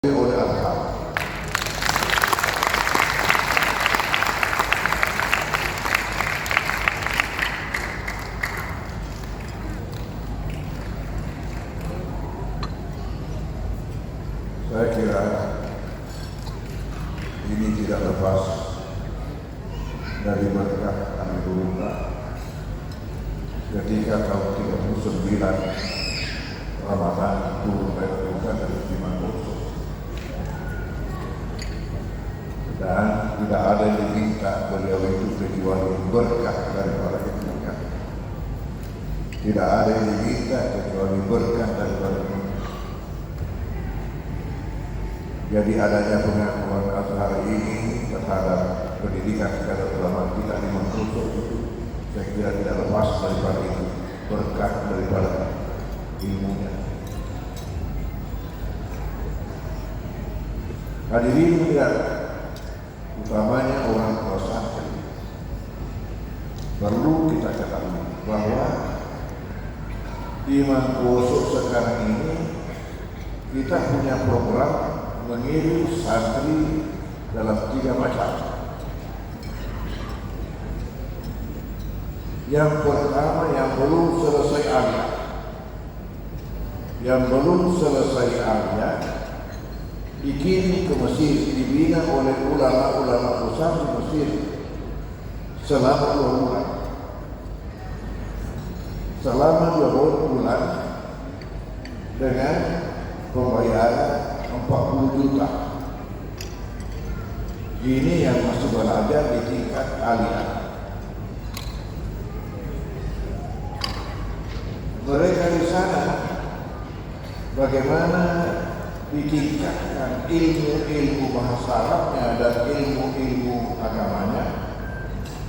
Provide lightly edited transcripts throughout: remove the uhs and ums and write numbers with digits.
oleh Al-Haq. Saya kira ini tidak lepas dari berkat Anugerah ketika tahun 39 Ramadan turun dari Tuhan dari iman khusus, dan tidak ada yang diminta beliau itu kecuali berkah daripada Tuhan. Tidak ada yang diminta kecuali berkah daripada Tuhan. Jadi adanya pengakuan Azhar ini terhadap pendidikan kepada ulama kita di Mangkuso itu, saya kira tidak lepas daripada itu, berkah daripada ilmunya. Hadirin tidak, utamanya orang tua santri, perlu kita ketahui bahwa di Mangkuso sekarang ini kita punya program mengirim santri dalam 3 macam. Yang pertama, yang belum selesai aliyah. Yang belum selesai aliyah dikirim ke Mesir, dibina oleh ulama-ulama besar di Mesir selama 2 bulan. Selama 2 bulan dengan pembayaran 40 juta. Ini yang masih belajar di tingkat aliyah. Mereka di sana bagaimana ditingkatkan ilmu bahasa Arabnya dan ilmu agamanya.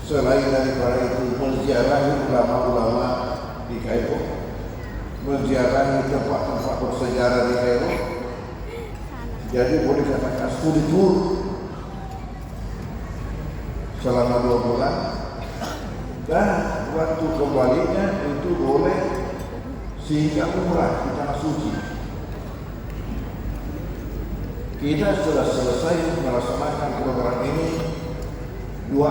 Selain daripada itu, menziarahi ulama-ulama di Kairo, menziarahi tempat-tempat bersejarah di Kairo. Jadi boleh katakan studi tour selama 2 bulan, dan waktu kembalinya itu boleh singgah umrah di tanah suci. Kita sudah selesai melaksanakan program ini 2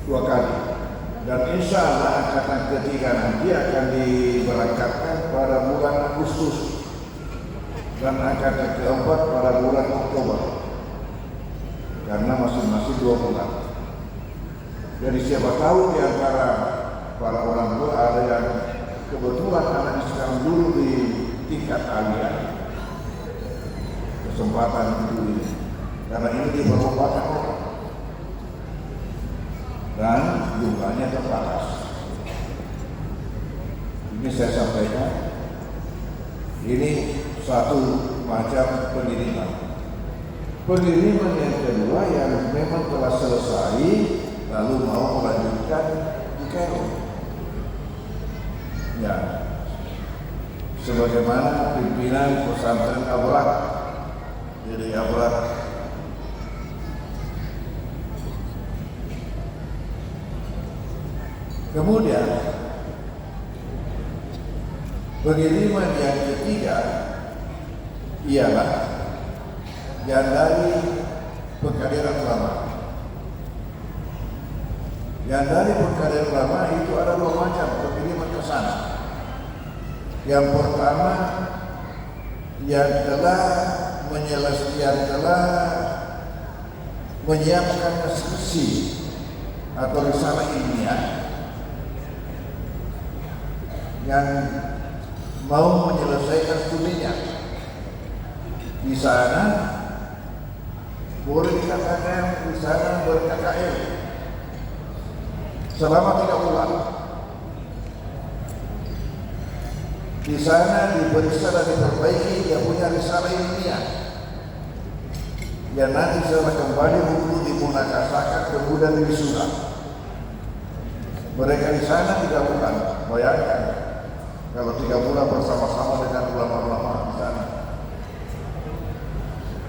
kali, dan insya Allah angkatan ketiga nanti akan diberangkatkan pada bulan Agustus dan angkatan keempat pada bulan Oktober, karena masing-masing 2 bulan. Jadi siapa tahu di antara para orang tua ada yang kebetulan anaknya sekarang dulu di tingkat aliyah, kesempatan itu ini, karena ini diperlukan orang dan jumlahnya terbatas. Ini saya sampaikan, ini satu macam pengiriman. Pengiriman yang kedua yang memang telah selesai lalu mau melanjutkan di Kairo. Ya, sebagaimana pimpinan pesantren Abrak, jadi Abrak kemudian pengiriman yang ketiga ialah yang dari Pegadaian Lama. Yang dari Pegadaian Lama itu ada 2 macam pengiriman ke sana. Yang pertama, yang telah menyiapkan skripsi atau risalah ilmiah yang mau menyelesaikan studinya di sana, boleh dikatakan di sana ber-KKN selama 3 bulan. Di sana diperiksa dan diperbaiki dia punya risalah ilmiah yang nanti setelah kembali buku dimunakasakan kemudian wisuda. Mereka di sana 3 bulan. Bayangkan kalau 3 bulan bersama-sama dengan ulama-ulama di sana.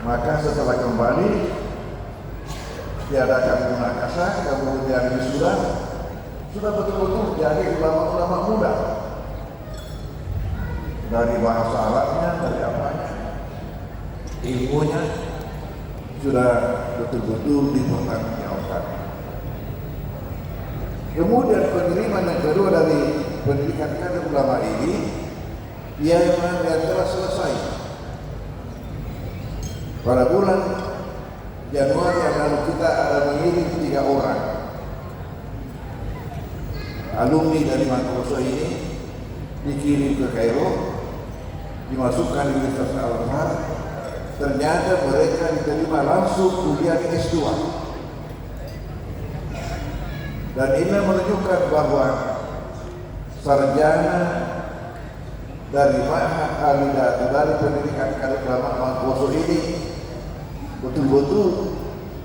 Maka setelah kembali diadakan munakasah, kemudian wisuda, sudah betul-betul jadi ulama-ulama muda. Dari bahasa Arabnya, dari apanya, ilmunya sudah betul-betul dipertanggungjawabkan. Kemudian penerimaan yang kedua dari pendidikan kader ulama ini, yang telah selesai pada bulan Januari yang lalu. Kita ada mengirim 3 orang alumni dari Mangkoso ini, dikirim ke Kairo, dimasukkan di Universitas Al-Azhar. Ternyata mereka diterima langsung kuliah di S2. Dan ini menunjukkan bahwa sarjana dari Ma'had Al-Hidayah dari pendidikan kader ulama Mangkoso ini betul-betul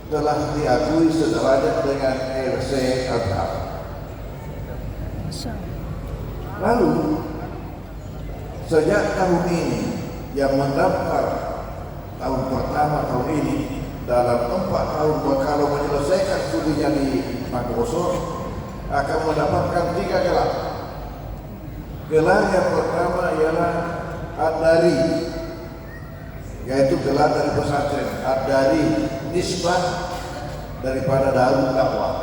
telah diakui sederajat dengan RC Azhar. Lalu sejak tahun ini yang mendaftar tahun pertama tahun ini dalam 4 tahun kalau menyelesaikan studinya di Mangkoso akan mendapatkan 3 gelar. Gelar yang pertama ialah Ad-Dari, yaitu gelar dari pesantren. Ad-Dari nisbah daripada Darul Dakwah.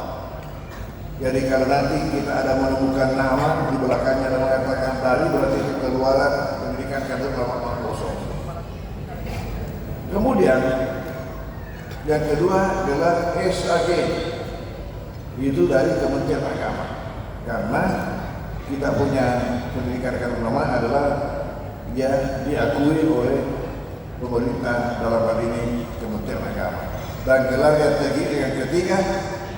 Jadi kalau nanti kita ada menemukan nama di belakangnya dan mengatakan Dari, berarti itu keluaran pendidikan kader ulama Mangkoso. Kemudian yang kedua gelar SAG, itu dari Kementerian Agama, karena kita punya pendidikan kader ulama adalah yang diakui oleh pemerintah, dalam hal ini Kementerian Agama. Dan gelar yang ketiga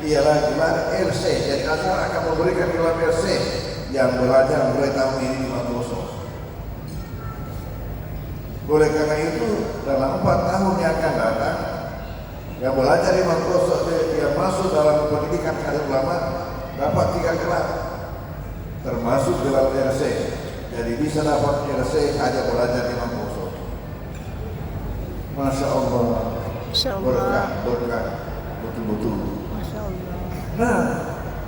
ialah gelar RC. Jadi Azhar akan memberikan gelar RC yang belajar mulai tahun ini di Mangkoso. Oleh karena itu dalam 4 tahun yang akan datang, yang belajar di Mangkoso yang masuk dalam pendidikan kader ulama dapat 3 gelar, termasuk gelar RC. Jadi bisa dapat RC hanya belajar di Mangkoso. Masya Allah, berkah betul-betul. Masya Allah. Nah,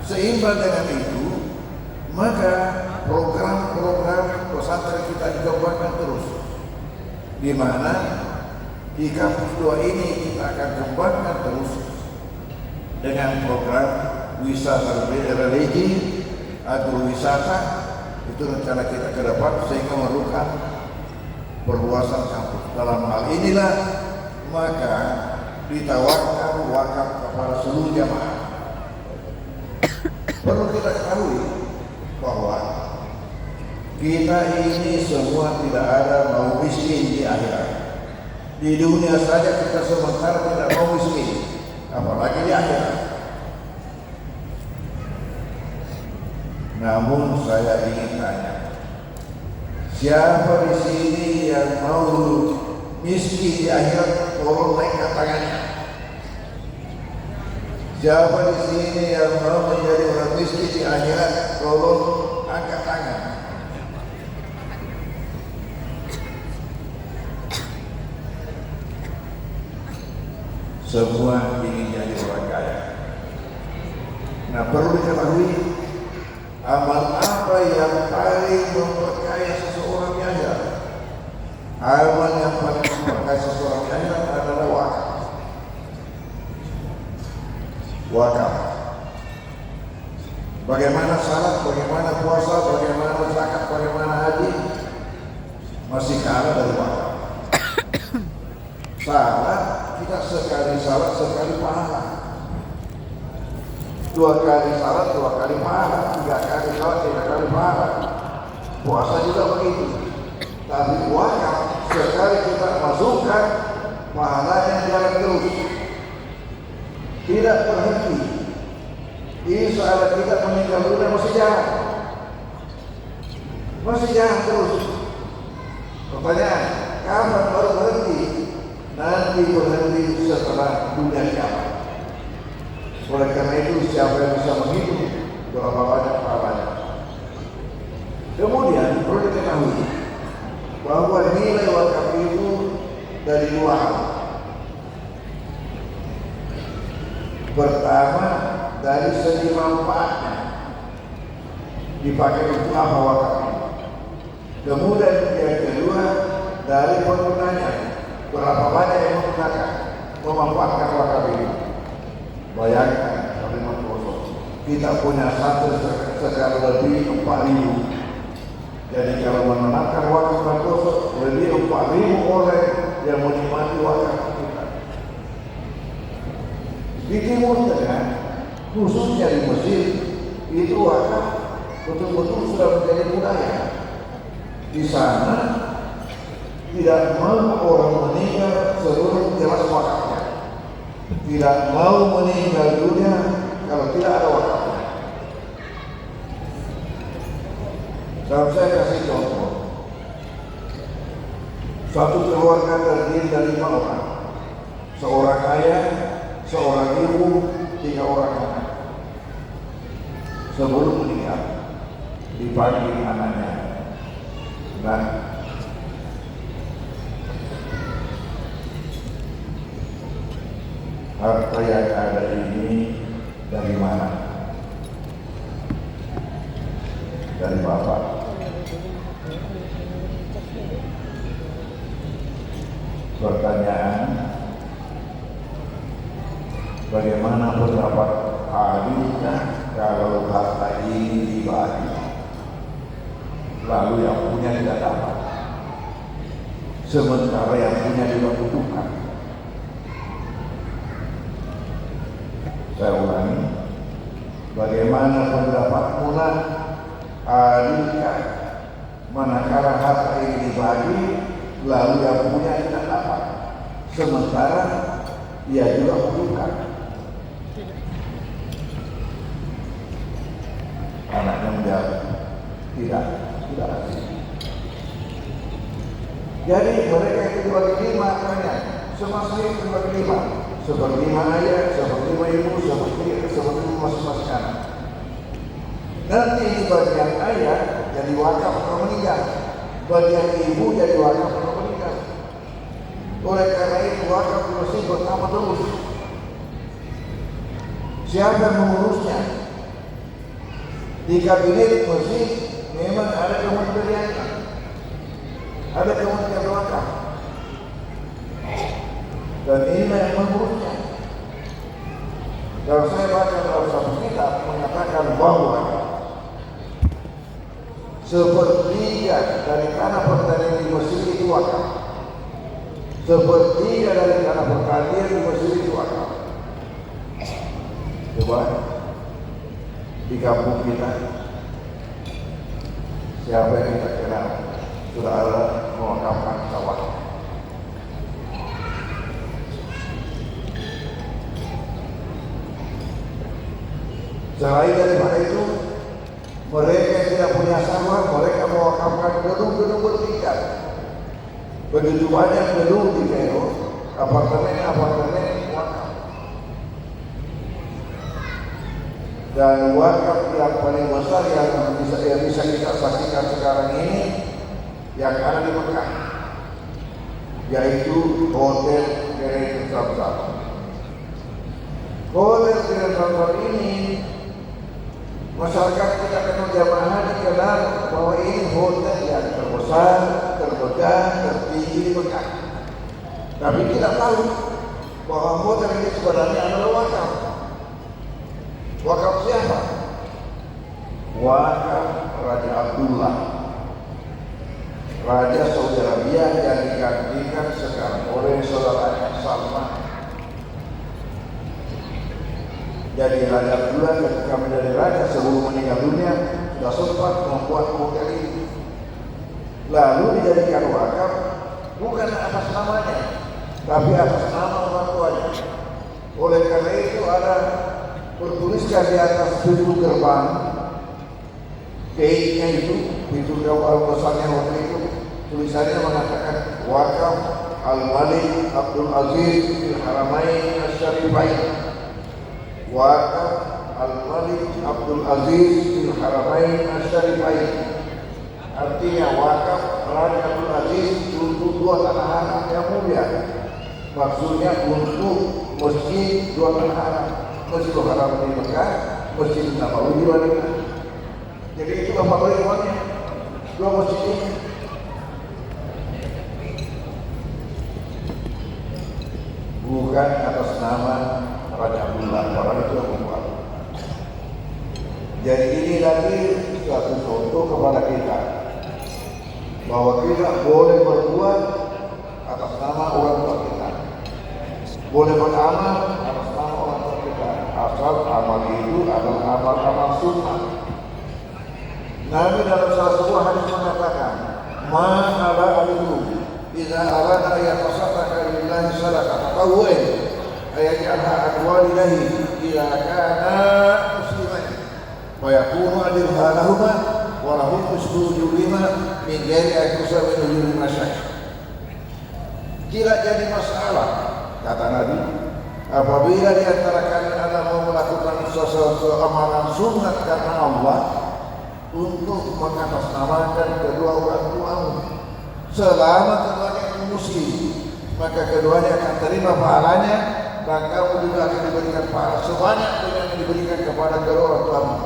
seimbang dengan itu, maka program-program pesantren kita dikembangkan terus, di mana di kampus 2 ini kita akan kembangkan terus dengan program wisata religi, agrowisata. Itu rencana kita ke depan sehingga memerlukan perluasan kampus. Dalam hal inilah maka ditawarkan wakaf kepada seluruh jamaah. Perlu kita ketahui bahwa kita ini semua tidak ada mau miskin di akhirat. Di dunia saja kita sementara tidak mau miskin, apalagi di akhirat. Namun saya ingin tanya, siapa di sini yang mau miskin di akhirat? Tolong naikkan tangannya. Siapa di sini yang mau menjadi orang miskin di akhirat? Tolong angkat tangan. Semua ingin jadi orang kaya. Nah, perlu diketahui amal apa yang paling memperkaya seseorang di akhirat. Amal yang paling memperkaya seseorang di akhirat adalah wakaf. Wakaf. Bagaimana salat, bagaimana puasa, bagaimana zakat, bagaimana haji, masih kalah dari wakaf. Salat, kita sekali salat sekali pahala. 2 kali salat 2 kali pahala, 3 kali salat 3 kali pahala. Puasa juga begitu. Tapi wakaf sekali kita masukkan, pahalanya jalan terus, tidak berhenti. Insya kita meninggal dunia masih jalan terus. Pertanyaan, kapan baru berhenti? Nanti berhenti setelah dunia kiamat. Oleh karena itu siapa yang bisa menghitung berapa banyak pahalanya. Kemudian perlu diketahui bahwa nilai wakaf itu dari 2 hal. Pertama, dari segi manfaatnya, dipakai untuk apa wakaf ini. Kemudian yang kedua, dari penggunanya, Berapa banyak yang menggunakan, memanfaatkan wakaf ini? Bayangkan kalimat kosong. Kita punya satu sekarang lebih 4.000. Jadi kalau menanamkan wakaf kosong lebih 4.000 orang yang menikmati wakaf kita. Di Timur Tengah, khususnya di Mesir, itu wakaf betul-betul sudah menjadi budaya. Di sana tidak mau orang meninggal sebelum jelas wakafnya. Tidak mau meninggal dunia kalau tidak ada wakafnya. Kalau saya kasih contoh, satu keluarga terdiri dari 5 orang, seorang ayah, seorang ibu, 3 orang anak. Sebelum meninggal, dibagi anaknya. Dan harta yang ada ini dari mana? Dari bapak. Pertanyaan, bagaimana pendapat adilkah kalau harta ini dibagi, lalu yang punya tidak dapat, sementara yang punya juga butuhkan? Saya ulangi, bagaimana pendapatmu nak? Adilkah manakala harta ini dibagi, lalu yang punya tidak dapat, sementara ia juga butuhkan? Anaknya menjawab, tidak adil. Jadi mereka itu dibagi 5 makanya semasa itu dibagi 5, seperti 5 ayah, seperti 5 ibu, seperti masing-masing anak. Nanti di bagian ayah jadi wakaf kalau meninggal, bagian ibu jadi wakaf kalau meninggal. Oleh karena itu wakaf mesti bertambah terus. Siapa yang mengurusnya? Di kabinet mesti memang ada kementeriannya, ada kementerian wakaf, dan ini yang mengurusnya. Kalau saya baca dalam satu kitab mengatakan bahwa sepertiga dari tanah pertanian di Mesir itu wakaf, sepertiga dari tanah pertanian di Mesir itu wakaf. Coba di kampung kita, siapa yang kita kenal sudah ada mewakafkan sawah? Selain daripada itu, mereka yang tidak punya sawah, mereka mewakafkan gedung-gedung bertingkat. Begitu banyak gedung di Kairo, apartemen wakaf. Dan wakaf yang paling besar yang bisa kita saksikan sekarang ini yang ada di Mekah, yaitu Hotel Grand Zamzam. Hotel Grand Zamzam ini masyarakat kita kenal jamaah haji kenal bahwa ini hotel yang terbesar, termegah, tertinggi di Mekah. Tapi kita tahu bahwa hotel ini sebenarnya adalah wakaf. Wakaf siapa? Wakaf Raja Abdullah, Raja Saudi Arabia yang digantikan sekarang oleh saudaranya Salman. Jadi Raja Abdullah ketika menjadi raja sebelum meninggal dunia sudah sempat membuat hotel ini, lalu dijadikan wakaf bukan atas namanya, tapi atas nama orang tuanya. Oleh karena itu ada bertuliskan di atas pintu gerbang, gate-nya itu, pintu gerbang besarnya waktu itu, tulisannya mengatakan wakaf Al-Malik Abdul Aziz Fil Haramain Asyarifain. Wakaf Al-Malik Abdul Aziz Fil Haramain Asyarifain, artinya wakaf Raja Abdul Aziz untuk 2 tanah haram yang mulia. Maksudnya untuk masjid 2 tanah haram, Masjidil Haram di Mekah, Masjid Nabawi di Madinah. Jadi itu apa uangnya? 2 masjid ini. bukan atas nama Raja Abdullah, orang itu yang membuat. Jadi ini lagi suatu contoh kepada kita bahwa kita boleh berbuat atas nama orang tua kita, boleh beramal atas nama orang tua kita, asal amal itu adalah amal-amal sunnah. Nabi dalam salah sebuah hadis mengatakan, "Ma alimu idza arada yatasaddaqa lillahi sadaqah tawwin ayaj'alha adwalillahi idza kana musliman wa yakunu adilha lahuma wa lahum usbujurima min ghairi akusar min ujuri masyayikh." Tidak jadi masalah, kata Nabi, apabila di antara kalian ada mau melakukan sesuatu amalan sunat karena Allah untuk mengatasnamakan kedua orang tuamu, selama keduanya itu muslim, maka keduanya akan terima pahalanya dan kamu juga akan diberikan pahala sebanyak yang diberikan kepada kedua orang tuamu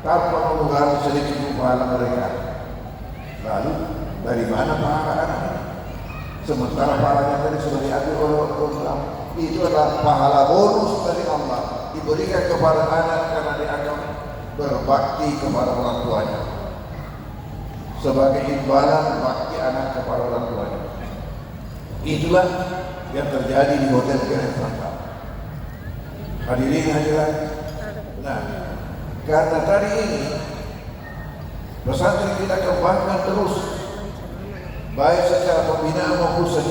tanpa mengurangi sedikit pahala mereka. Lalu dari mana pahala anak? Sementara pahalanya tadi sudah diambil oleh orang tua, itu adalah pahala bonus dari Allah diberikan kepada anak karena dianggap berbakti kepada orang tuanya, sebagai imbalan bakti anak kepada orang tuanya. Itulah yang terjadi di Hotel Grand Santa. Hadirin hadirat. Nah, karena tadi ini pesantren kita kembangkan terus, baik secara pembinaan maupun secara